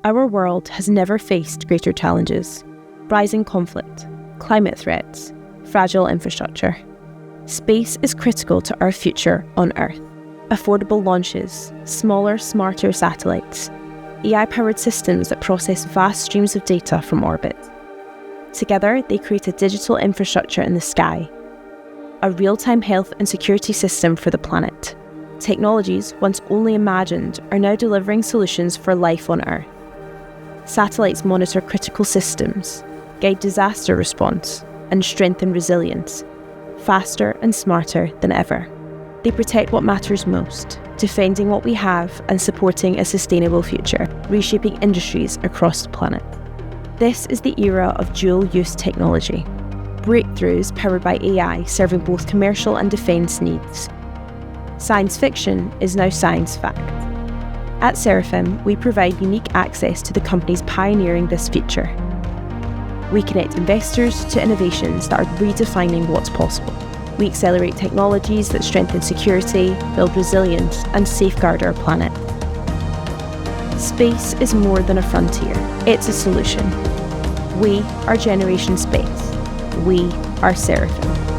Our world has never faced greater challenges: rising conflict, climate threats, fragile infrastructure. Space is critical to our future on Earth. Affordable launches, smaller, smarter satellites, AI-powered systems that process vast streams of data from orbit. Together, they create a digital infrastructure in the sky, a real-time health and security system for the planet. Technologies once only imagined are now delivering solutions for life on Earth. Satellites monitor critical systems, guide disaster response, and strengthen resilience, faster and smarter than ever. They protect what matters most, defending what we have and supporting a sustainable future, reshaping industries across the planet. This is the era of dual-use technology. Breakthroughs powered by AI serving both commercial and defence needs. Science fiction is now science fact. At Seraphim, we provide unique access to the companies pioneering this future. We connect investors to innovations that are redefining what's possible. We accelerate technologies that strengthen security, build resilience, and safeguard our planet. Space is more than a frontier, it's a solution. We are Generation Space. We are Seraphim.